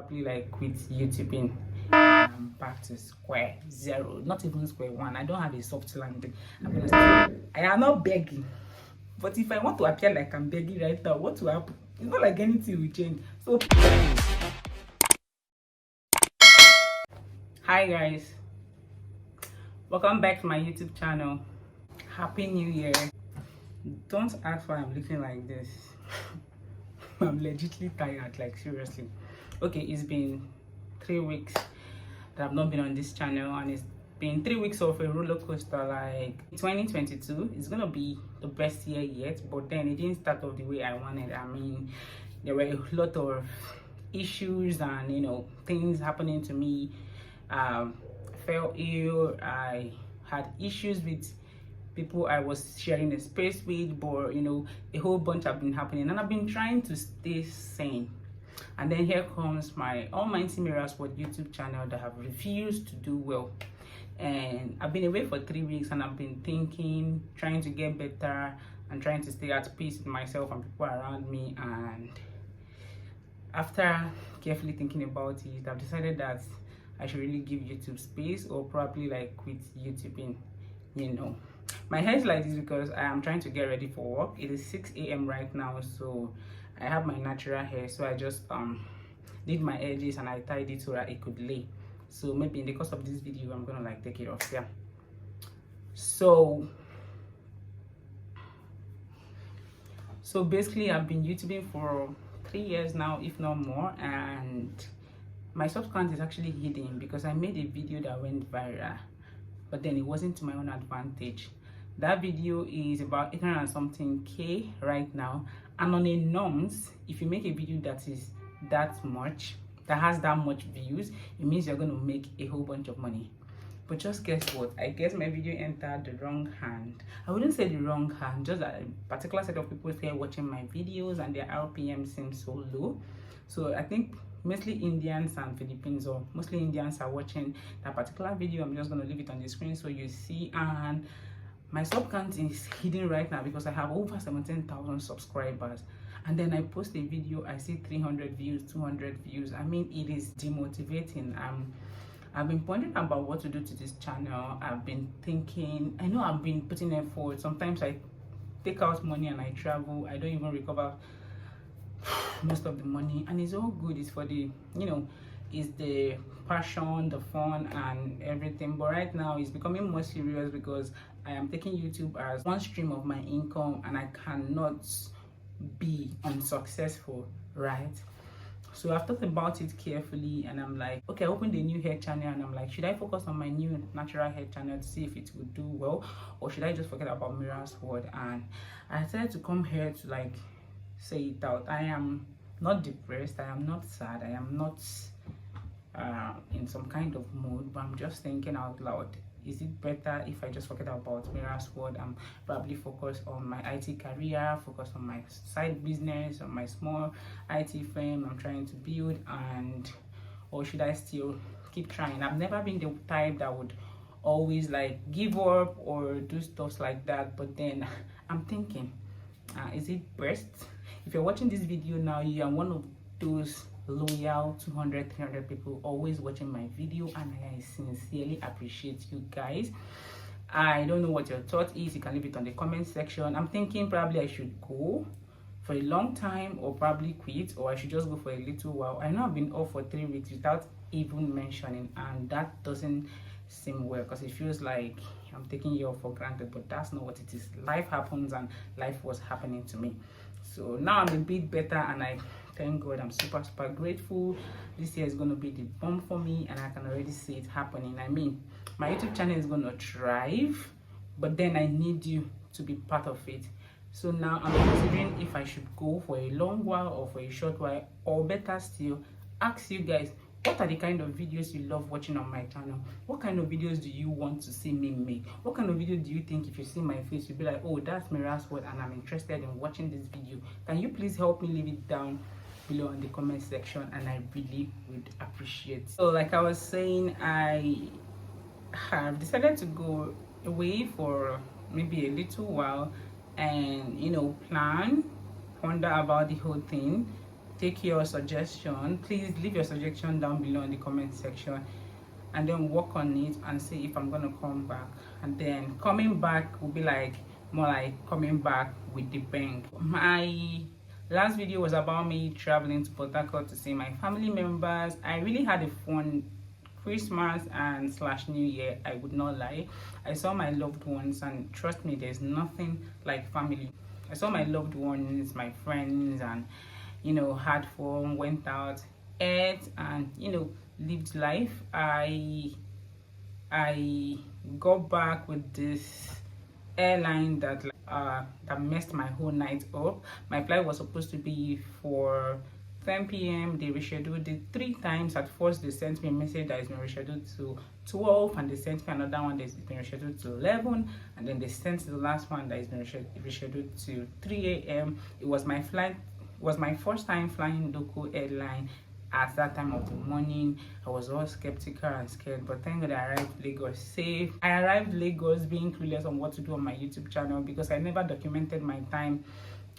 probably like quit YouTubing. Back to square zero, not even square one. I don't have a soft landing. I am not begging, but if I want to appear like I'm begging right now, what will happen? It's not like anything will change. So hi guys, welcome back to my YouTube channel. Happy New Year. Don't ask why I'm looking like this. I'm legitimately tired, like seriously. Okay, it's been 3 weeks that I've not been on this channel, and it's been 3 weeks of a roller coaster. Like 2022 is gonna be the best year yet, but then it didn't start off the way I wanted. I mean, there were a lot of issues and things happening to me. I fell ill. I had issues with people I was sharing a space with, but a whole bunch have been happening, and I've been trying to stay sane. And then here comes my almighty Mira's World YouTube channel that have refused to do well. And I've been away for 3 weeks, and I've been thinking, trying to get better and trying to stay at peace with myself and people around me. And after carefully thinking about it, I've decided that I should really give YouTube space, or probably like quit YouTubing. My hair is like this because I am trying to get ready for work. It is 6 a.m. right now, so I have my natural hair, so I just did my edges and I tied it so that it could lay. So maybe in the course of this video I'm gonna like take it off. Yeah, so basically I've been YouTubing for 3 years now, if not more, and my sub count is actually hidden because I made a video that went viral, but then it wasn't to my own advantage. That video is about 800 and something K right now, and on a norms, if you make a video that is that has that much views, it means you're going to make a whole bunch of money. But just guess what? I guess my video entered the wrong hand. I wouldn't say the wrong hand, just that a particular set of people started watching my videos and their RPM seems so low. So I think mostly Indians and Philippines, or mostly Indians, are watching that particular video. I'm just going to leave it on the screen so you see. And my sub count is hidden right now because I have over 17,000 subscribers, and then I post a video, I see 300 views, 200 views. I mean, it is demotivating. I've been pondering about what to do to this channel. I've been thinking, I know I've been putting effort. Sometimes I take out money and I travel. I don't even recover most of the money, and it's all good. It's for the it's the passion, the fun and everything. But right now it's becoming more serious because I am taking YouTube as one stream of my income, and I cannot be unsuccessful, right? So I've thought about it carefully, and I'm like, okay, I opened a new hair channel, and I'm like, should I focus on my new natural hair channel to see if it will do well, or should I just forget about Mira's World? And I decided to come here to like say it out. I am not depressed, I am not sad, I am not in some kind of mood, but I'm just thinking out loud, is it better if I just forget about Mira's World and probably focus on my IT career, focus on my side business, on my small IT firm I'm trying to build, or should I still keep trying? I've never been the type that would always like give up or do stuff like that, but then I'm thinking, is it best? If you're watching this video now, you are one of those loyal 200-300 people always watching my video, and I sincerely appreciate you guys. I don't know what your thought is. You can leave it on the comment section. I'm thinking probably I should go for a long time, or probably quit, or I should just go for a little while. I know I've been off for 3 weeks without even mentioning, and that doesn't seem well because it feels like I'm taking you all for granted, but that's not what it is. Life happens, and life was happening to me. So now I'm a bit better, and I thank God. I'm super grateful. This year is going to be the bomb for me, and I can already see it happening. I mean, my YouTube channel is going to thrive, but then I need you to be part of it. So now I'm considering if I should go for a long while or for a short while, or better still, ask you guys, what are the kind of videos you love watching on my channel? What kind of videos do you want to see me make? What kind of video do you think if you see my face you'll be like, oh, that's Mira's World and I'm interested in watching this video? Can you please help me leave it down below in the comment section, and I really would appreciate. So like I was saying, I have decided to go away for maybe a little while and ponder about the whole thing. take your suggestion. Please leave your suggestion down below in the comment section, and then work on it and see if I'm gonna come back. And then coming back will be like more like coming back with the bang. My last video was about me traveling to Port Harcourt to see my family members. I really had a fun Christmas and slash New Year, I would not lie. I saw my loved ones, and trust me, there's nothing like family. I saw my loved ones, my friends, and had fun, went out, ate, and lived life. I got back with this airline that that messed my whole night up. My flight was supposed to be for 10 p.m. They rescheduled it 3 times. At first they sent me a message that it's been rescheduled to 12, and they sent me another one that's been rescheduled to 11, and then they sent the last one that has been rescheduled to 3 a.m. It was my flight. It was my first time flying local airline at that time of the morning. I was all skeptical and scared, but thank God I arrived Lagos safe. I arrived Lagos being clueless on what to do on my YouTube channel, because I never documented my time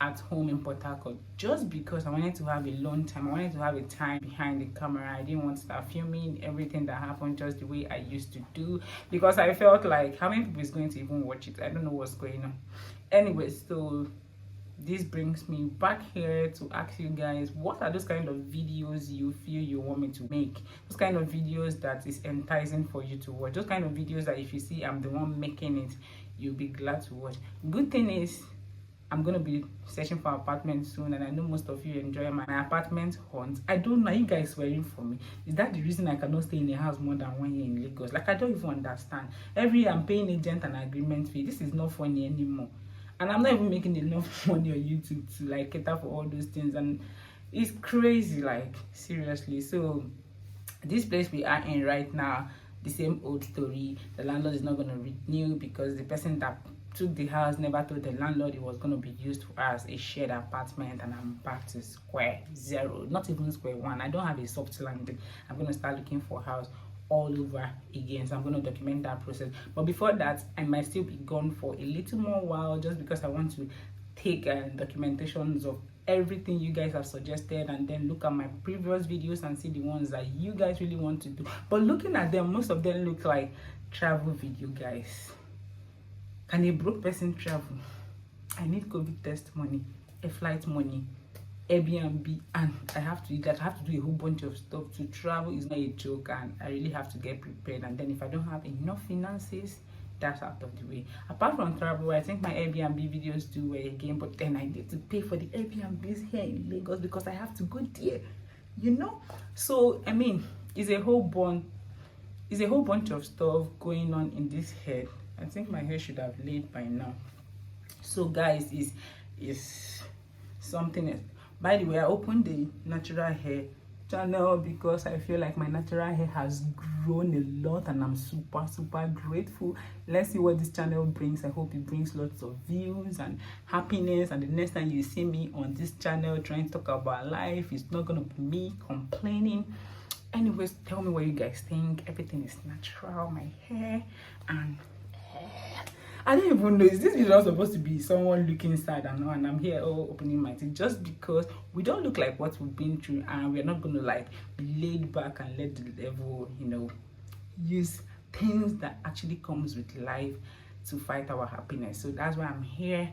at home in Port Harcourt, just because I wanted to have a long time. I wanted to have a time behind the camera. I didn't want to start filming everything that happened just the way I used to do, because I felt like, how many people is going to even watch it? I don't know what's going on. Anyway, so this brings me back here to ask you guys, what are those kind of videos you feel you want me to make? Those kind of videos that is enticing for you to watch. Those kind of videos that if you see I'm the one making it, you'll be glad to watch. Good thing is, I'm gonna be searching for apartments soon, and I know most of you enjoy my apartment hunt. I don't know, are you guys swearing for me? Is that the reason I cannot stay in a house more than 1 year in Lagos? Like, I don't even understand. Every year I'm paying agent and agreement fee. This is not funny anymore. And I'm not even making enough money on YouTube to like cater for all those things, and it's crazy, like seriously. So this place we are in right now, the same old story. The landlord is not going to renew because the person that took the house never told the landlord it was going to be used as a shared apartment, and I'm back to square zero, not even square one. I don't have a soft landing. I'm going to start looking for a house all over again, so I'm going to document that process. But before that, I might still be gone for a little more while, just because I want to take documentations of everything you guys have suggested, and then look at my previous videos and see the ones that you guys really want to do. But looking at them, most of them look like travel video, guys. Can a broke person travel? I need COVID test money, a flight money, Airbnb, and I have to do a whole bunch of stuff. To travel is not a joke, and I really have to get prepared. And then if I don't have enough finances, that's out of the way. Apart from travel, I think my Airbnb videos do well again, but then I need to pay for the Airbnbs here in Lagos because I have to go there, so I mean, it's a whole bunch of stuff going on in this head. I think my hair should have laid by now. So guys, is something else. By the way, I opened the natural hair channel because I feel like my natural hair has grown a lot, and I'm super grateful. Let's see what this channel brings. I hope it brings lots of views and happiness, and the next time you see me on this channel trying to talk about life, it's not gonna be me complaining. Anyways, tell me what you guys think. Everything is natural, my hair, and I don't even know, is this video supposed to be someone looking sad and I'm here all opening my teeth, just because we don't look like what we've been through, and we're not going to like be laid back and let the devil use things that actually comes with life to fight our happiness. So that's why I'm here,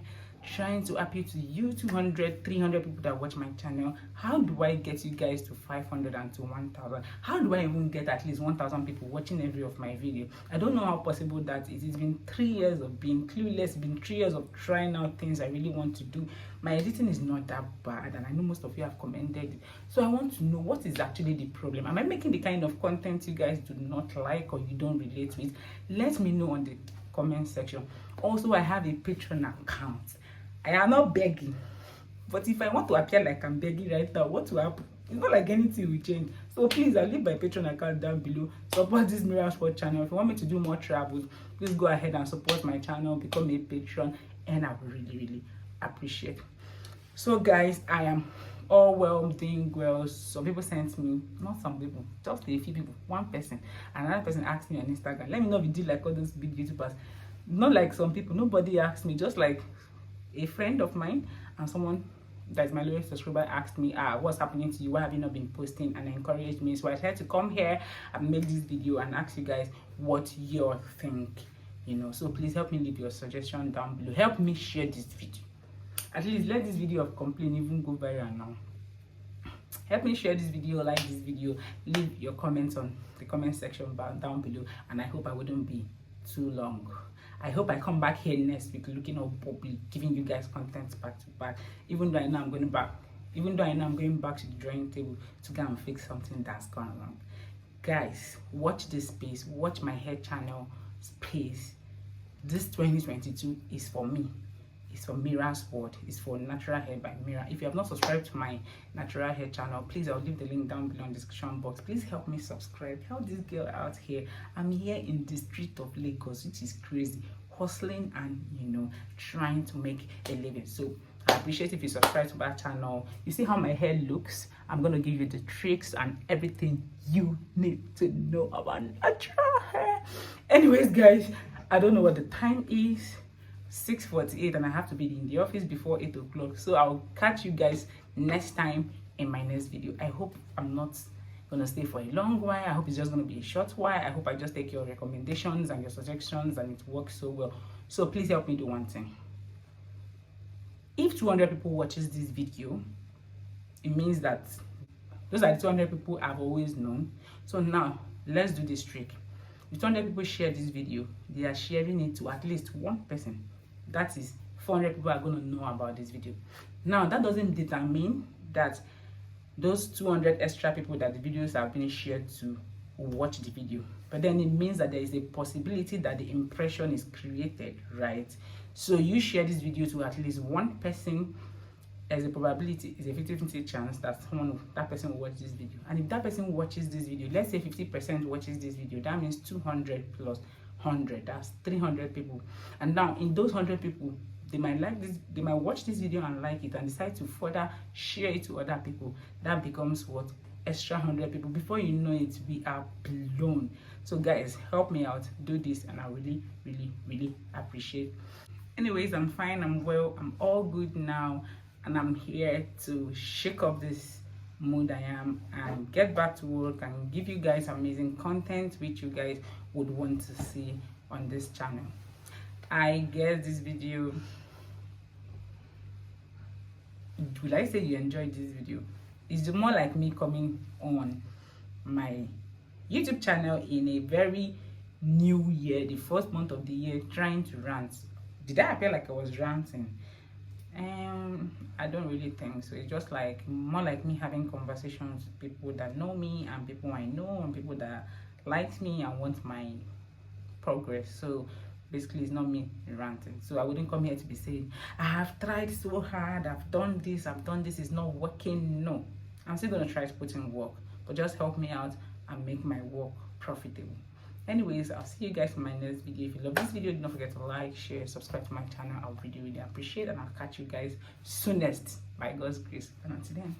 trying to appeal to you 200 300 people that watch my channel. How do I get you guys to 500 and to 1,000? How do I even get at least 1,000 people watching every of my video? I don't know how possible that is. It's been 3 years of being clueless. It's been 3 years of trying out things I really want to do. My editing is not that bad, and I know most of you have commented it. So I want to know, what is actually the problem? Am I making the kind of content you guys do not like or you don't relate with? Let me know on the comment section. Also, I have a Patreon account. I am not begging, but if I want to appear like I'm begging right now, what will happen? It's not like anything will change. So please, I'll leave my Patreon account down below. Support this bbmirasworld channel. If you want me to do more travels, please go ahead and support my channel, become a patron, and I would really appreciate. So guys, I am all well, doing well. Some people sent me, not some people, just a few people, one person, and another person asked me on Instagram, let me know if you did like all those big YouTubers. Not like some people, nobody asked me, just like a friend of mine and someone that's my lowest subscriber, asked me, what's happening to you, why have you not been posting, and encouraged me. So I tried to come here and make this video and ask you guys what you think, you know. So please help me leave your suggestion down below, help me share this video, at least let this video of complaint even go viral now. Help me share this video, like this video, leave your comments on the comment section down below, and I hope I wouldn't be too long. I hope I come back here next week looking all bubbly, giving you guys content back to back, even though I know I'm going back to the drawing table to go and fix something that's gone wrong. Guys, watch this space, watch my hair channel space. This 2022 is for me. It's for Mira's World. It's for Natural Hair by Mira. If you have not subscribed to my natural hair channel, please, I'll leave the link down below in the description box. Please help me subscribe. Help this girl out here. I'm here in the street of Lagos, which is crazy, hustling and, you know, trying to make a living. So I appreciate if you subscribe to that channel. You see how my hair looks? I'm gonna give you the tricks and everything you need to know about natural hair. Anyways, guys, I don't know what the time is. 6:48, and I have to be in the office before 8 o'clock. So I'll catch you guys next time in my next video. I hope I'm not gonna stay for a long while. I hope it's just gonna be a short while. I hope I just take your recommendations and your suggestions and it works so well. So please help me do one thing. If 200 people watches this video, it means that those are the 200 people I've always known. So now let's do this trick. If 200 people share this video, they are sharing it to at least one person. That is 400 people are going to know about this video. Now that doesn't determine that those 200 extra people that the videos have been shared to will watch the video, but then it means that there is a possibility that the impression is created, right? So you share this video to at least one person, there's a probability, is a 50-50 chance that that person will watch this video. And if that person watches this video, let's say 50% watches this video, that means 200 plus 100, that's 300 people. And now in those 100 people, they might like this, they might watch this video and like it and decide to further share it to other people. That becomes what? Extra 100 people. Before you know it, we are blown. So guys, help me out, do this, and I really appreciate. Anyways, I'm fine, I'm well, I'm all good now, and I'm here to shake up this mood I am and get back to work and give you guys amazing content which you guys would want to see on this channel. I guess this video, will I say you enjoyed this video? It's more like me coming on my YouTube channel in a very new year, the first month of the year, trying to rant. Did I appear like I was ranting? I don't really think so. It's just like more like me having conversations with people that know me and people I know and people that like me and want my progress. So basically it's not me ranting. So I wouldn't come here to be saying I have tried so hard, I've done this, it's not working. No, I'm still gonna try to put in work, but just help me out and make my work profitable. Anyways, I'll see you guys in my next video. If you love this video, don't forget to like, share, subscribe to my channel. I would really appreciate it, and I'll catch you guys soonest by God's grace. And until then.